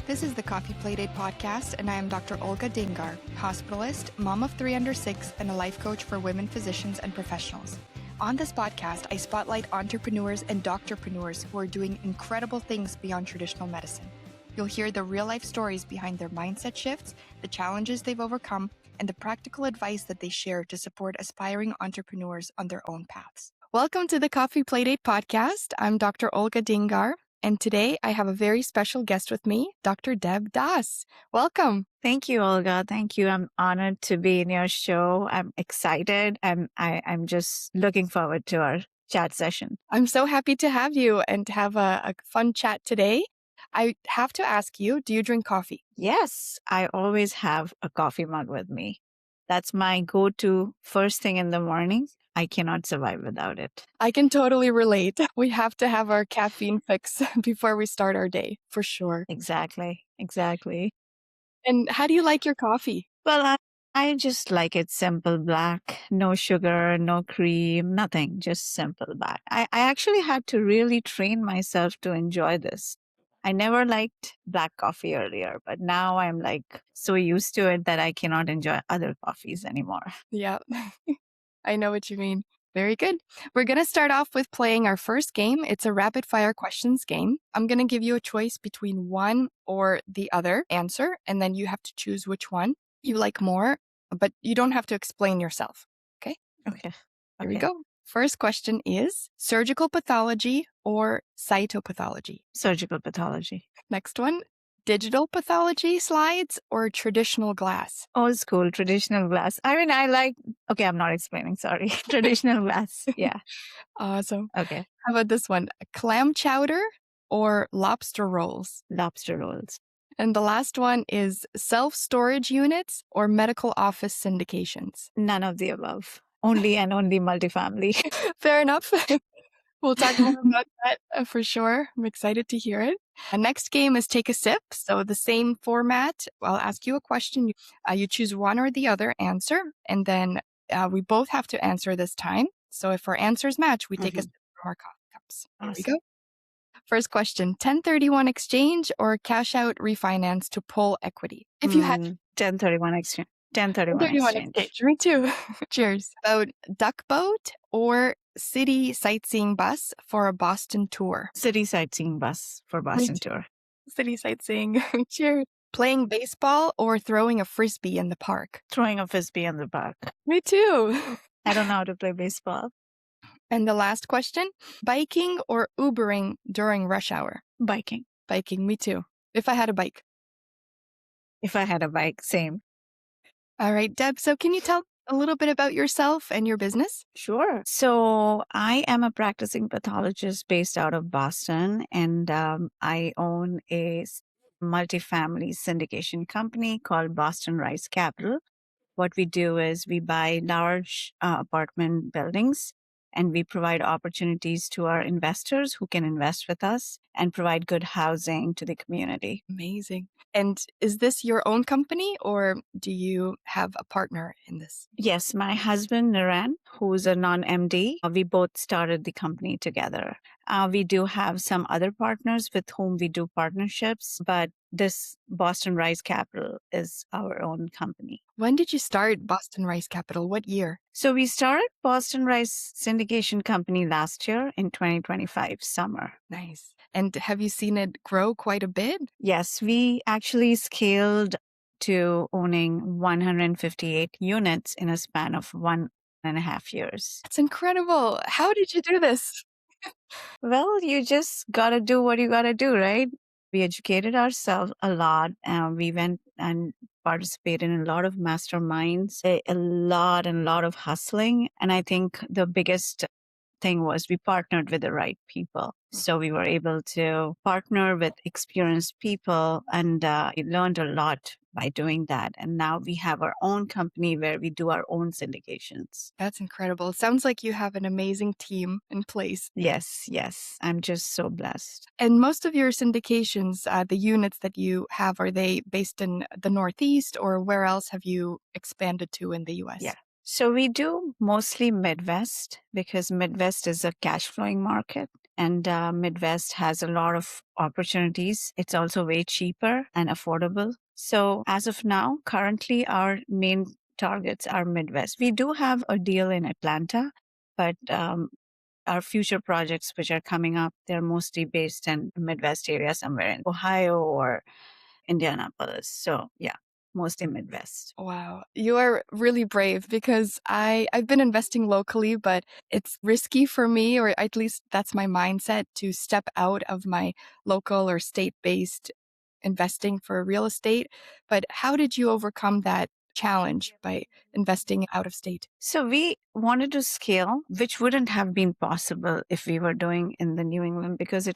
This is the Coffee Playdate podcast, and I am Dr. Olga Dingar, hospitalist, mom of 3 under 6, and a life coach for women physicians and professionals. On this podcast, I spotlight entrepreneurs and doctorpreneurs who are doing incredible things beyond traditional medicine. You'll hear the real-life stories behind their mindset shifts, the challenges they've overcome, and the practical advice that they share to support aspiring entrepreneurs on their own paths. Welcome to the Coffee Playdate podcast. I'm Dr. Olga Dingar. And today I have a very special guest with me, Dr. Deb Das. Welcome. Thank you, Olga. Thank you. I'm honored to be in your show. I'm excited. I'm just looking forward to our chat session. I'm so happy to have you and to have a fun chat today. I have to ask you, do you drink coffee? Yes, I always have a coffee mug with me. That's my go-to first thing in the morning. I cannot survive without it. I can totally relate. We have to have our caffeine fix before we start our day, for sure. Exactly. And how do you like your coffee? Well, I just like it simple black, no sugar, no cream, nothing, just simple black. I actually had to really train myself to enjoy this. I never liked black coffee earlier, but now I'm like so used to it that I cannot enjoy other coffees anymore. Yeah, I know what you mean. Very good. We're going to start off with playing our first game. It's a rapid fire questions game. I'm going to give you a choice between one or the other answer, and then you have to choose which one you like more, but you don't have to explain yourself. Okay? Okay. Here we go. First question is surgical pathology or cytopathology? Surgical pathology. Next one, digital pathology slides or traditional glass? Old school, traditional glass. I'm not explaining, sorry. Traditional glass. Yeah. Awesome. Okay. How about this one, clam chowder or lobster rolls? Lobster rolls. And the last one is self-storage units or medical office syndications? None of the above. Only multifamily. Fair enough. We'll talk more about that for sure. I'm excited to hear it. The next game is take a sip. So the same format. I'll ask you a question. You choose one or the other answer, and then we both have to answer this time. So if our answers match, we take a sip from our coffee cups. Here we go. First question, 1031 exchange or cash out refinance to pull equity? If you had 1031 exchange. 1031 exchange. Me too. Cheers. About duck boat or city sightseeing bus for a Boston tour? City sightseeing bus for Boston tour. City sightseeing. Cheers. Playing baseball or throwing a frisbee in the park? Throwing a frisbee in the park. Me too. I don't know how to play baseball. And the last question, biking or Ubering during rush hour? Biking. Biking, me too. If I had a bike. If I had a bike, same. All right, Deb, so can you tell a little bit about yourself and your business? Sure. So I am a practicing pathologist based out of Boston, and I own a multifamily syndication company called Boston Rice Capital. What we do is we buy large apartment buildings, and we provide opportunities to our investors who can invest with us and provide good housing to the community. Amazing. And is this your own company or do you have a partner in this? Yes, my husband, Naran, who's a non-MD, we both started the company together. We do have some other partners with whom we do partnerships, but this Boston Rice Capital is our own company. When did you start Boston Rice Capital? What year? So we started Boston Rice Syndication Company last year in 2025 summer. Nice. And have you seen it grow quite a bit? Yes, we actually scaled to owning 158 units in a span of 1.5 years. That's incredible. How did you do this? Well, you just got to do what you got to do, right? We educated ourselves a lot. We went and participated in a lot of masterminds, a lot of hustling. And I think the biggest thing was we partnered with the right people. So we were able to partner with experienced people, and we learned a lot by doing that. And now we have our own company where we do our own syndications. That's incredible. It sounds like you have an amazing team in place. Yes. I'm just so blessed. And most of your syndications, the units that you have, are they based in the Northeast or where else have you expanded to in the US? Yeah. So we do mostly Midwest because Midwest is a cash flowing market. And Midwest has a lot of opportunities. It's also way cheaper and affordable. So as of now, currently our main targets are Midwest. We do have a deal in Atlanta, but our future projects which are coming up, they're mostly based in Midwest area, somewhere in Ohio or Indianapolis. So yeah, mostly Midwest. Wow, you are really brave because I've been investing locally, but it's risky for me, or at least that's my mindset, to step out of my local or state-based investing for real estate. But how did you overcome that challenge by investing out of state? So we wanted to scale, which wouldn't have been possible if we were doing in the New England because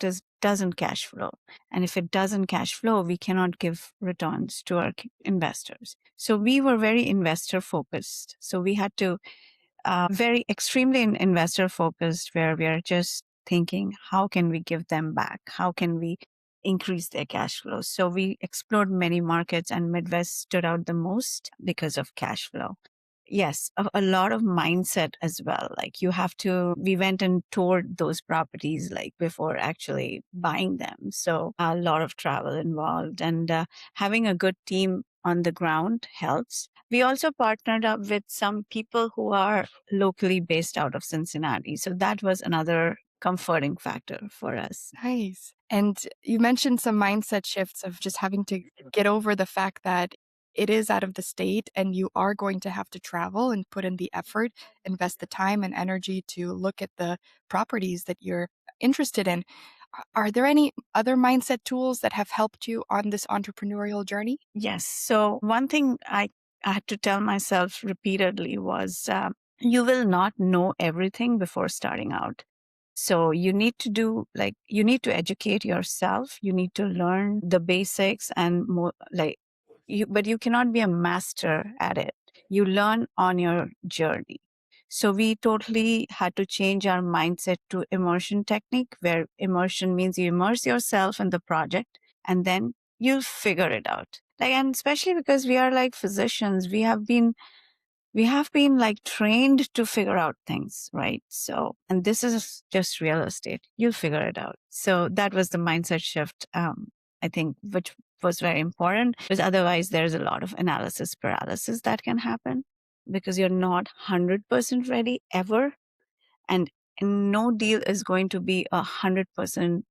doesn't cash flow. And if it doesn't cash flow, we cannot give returns to our investors. So we were very investor focused. So we had to very extremely investor focused, where we are just thinking, how can we give them back? How can we increase their cash flow? So we explored many markets, and Midwest stood out the most because of cash flow. Yes, a lot of mindset as well. Like we went and toured those properties like before actually buying them. So a lot of travel involved, and having a good team on the ground helps. We also partnered up with some people who are locally based out of Cincinnati. So that was another comforting factor for us. Nice. And you mentioned some mindset shifts of just having to get over the fact that it is out of the state and you are going to have to travel and put in the effort, invest the time and energy to look at the properties that you're interested in. Are there any other mindset tools that have helped you on this entrepreneurial journey? Yes. So one thing I had to tell myself repeatedly was you will not know everything before starting out. So you need to educate yourself. You need to learn the basics and more but you cannot be a master at it. You learn on your journey. So we totally had to change our mindset to immersion technique, where immersion means you immerse yourself in the project and then you'll figure it out. And especially because we are like physicians, we have been like trained to figure out things, right? So, and this is just real estate. You'll figure it out. So that was the mindset shift, I think, which was very important, because otherwise there's a lot of analysis paralysis that can happen because you're not 100% ready ever. And no deal is going to be 100%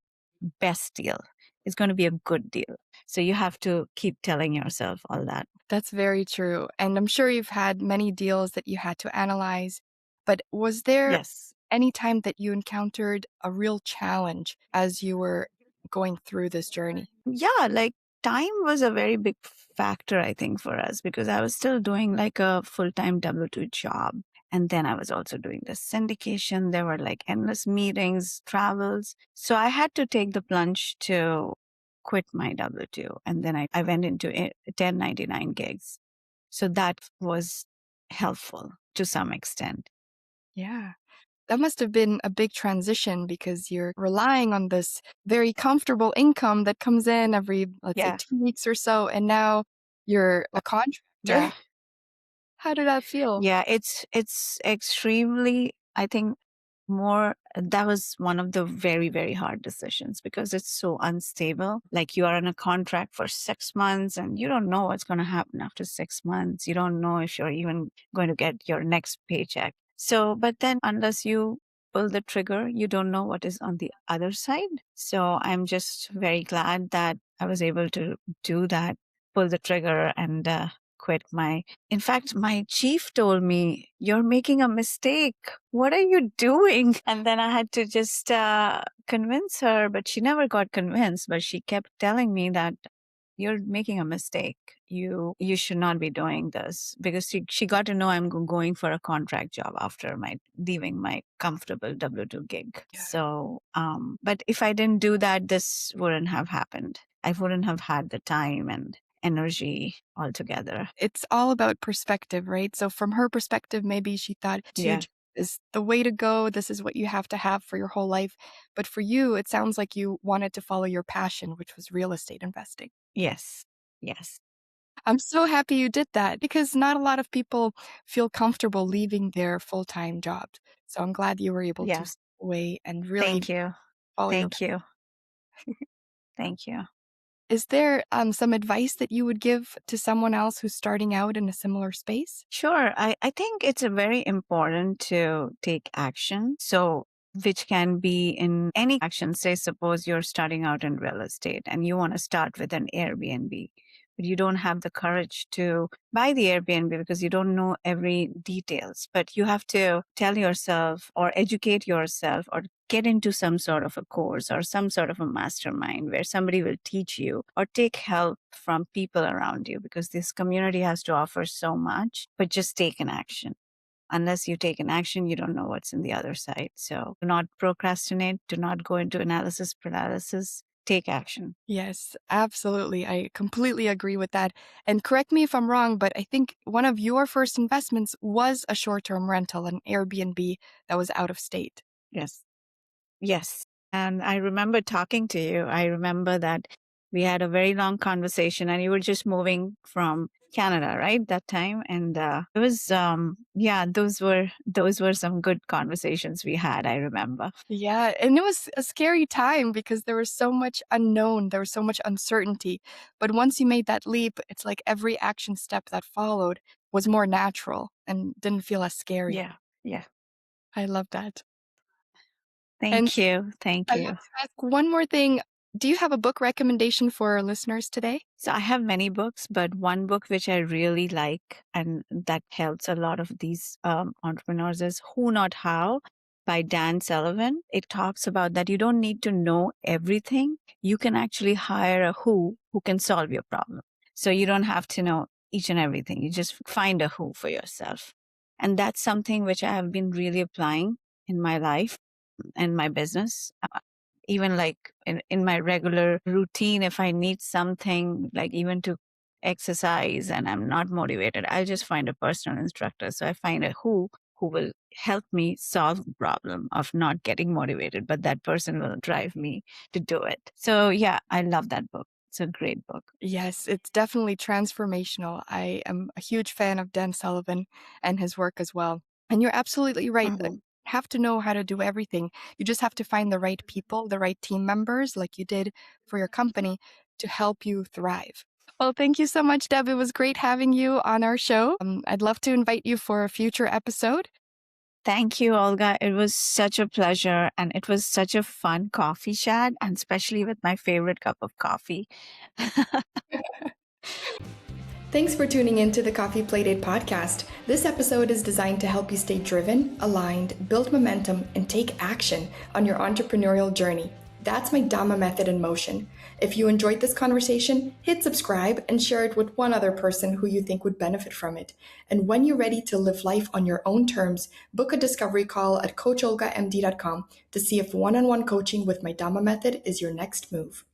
best deal. It's going to be a good deal. So you have to keep telling yourself all that. That's very true. And I'm sure you've had many deals that you had to analyze, but was there Yes. any time that you encountered a real challenge as you were going through this journey? Yeah, like time was a very big factor, I think, for us, because I was still doing like a full-time W-2 job. And then I was also doing the syndication. There were like endless meetings, travels. So I had to take the plunge to quit my W-2. And then I went into 1099 gigs. So that was helpful to some extent. Yeah. That must have been a big transition because you're relying on this very comfortable income that comes in every, let's say, Yeah. 2 weeks or so, and now you're a contractor. Yeah. How did that feel? Yeah, it's extremely, I think, more that was one of the very, very hard decisions because it's so unstable. Like you are in a contract for 6 months and you don't know what's going to happen after 6 months. You don't know if you're even going to get your next paycheck. So, but then unless you pull the trigger, you don't know what is on the other side. So I'm just very glad that I was able to do that, pull the trigger and quit my. In fact, my chief told me, "You're making a mistake. What are you doing?" And then I had to just convince her, but she never got convinced. But she kept telling me that you're making a mistake. You should not be doing this, because she got to know I'm going for a contract job after my leaving my comfortable W-2 gig. Yeah. So, but if I didn't do that, this wouldn't have happened. I wouldn't have had the time and energy altogether. It's all about perspective, right? So from her perspective, maybe she thought two Yeah. jobs is the way to go. This is what you have to have for your whole life. But for you, it sounds like you wanted to follow your passion, which was real estate investing. Yes. Yes. I'm so happy you did that because not a lot of people feel comfortable leaving their full-time jobs. So I'm glad you were able to Yeah. step away and really Thank you. follow your Thank you. Thank you. Is there some advice that you would give to someone else who's starting out in a similar space? Sure. I think it's a very important to take action. So, which can be in any action. Say, suppose you're starting out in real estate and you want to start with an Airbnb, but you don't have the courage to buy the Airbnb because you don't know every details. But you have to tell yourself or educate yourself or get into some sort of a course or some sort of a mastermind where somebody will teach you or take help from people around you, because this community has to offer so much. But just take an action. Unless you take an action, you don't know what's in the other side. So do not procrastinate. Do not go into analysis paralysis. Take action. Yes, absolutely. I completely agree with that. And correct me if I'm wrong, but I think one of your first investments was a short-term rental, an Airbnb that was out of state. Yes. Yes. And I remember talking to you. I remember that we had a very long conversation and you were just moving from Canada, right? That time. And it was, yeah, those were some good conversations we had, I remember. Yeah, and it was a scary time because there was so much unknown, there was so much uncertainty. But once you made that leap, it's like every action step that followed was more natural and didn't feel as scary. Yeah. Yeah. I love that. And Thank you. Thank I have you. to ask one more thing. Do you have a book recommendation for our listeners today? So I have many books, but one book which I really like and that helps a lot of these entrepreneurs is Who Not How by Dan Sullivan. It talks about that you don't need to know everything. You can actually hire a who can solve your problem. So you don't have to know each and everything. You just find a who for yourself. And that's something which I have been really applying in my life and my business. Even like in my regular routine, if I need something like even to exercise and I'm not motivated, I just find a personal instructor. So I find a who will help me solve the problem of not getting motivated, but that person will drive me to do it. So yeah, I love that book. It's a great book. Yes, it's definitely transformational. I am a huge fan of Dan Sullivan and his work as well. And you're absolutely right. Mhm. You have to know how to do everything. You just have to find the right people, the right team members, like you did for your company, to help you thrive. Well, thank you so much, Deb. It was great having you on our show. I'd love to invite you for a future episode. Thank you, Olga. It was such a pleasure and it was such a fun coffee chat, and especially with my favorite cup of coffee. Thanks for tuning in to the Coffee Playdate podcast. This episode is designed to help you stay driven, aligned, build momentum, and take action on your entrepreneurial journey. That's my Dhamma method in motion. If you enjoyed this conversation, hit subscribe and share it with one other person who you think would benefit from it. And when you're ready to live life on your own terms, book a discovery call at coacholgamd.com to see if one-on-one coaching with my Dhamma method is your next move.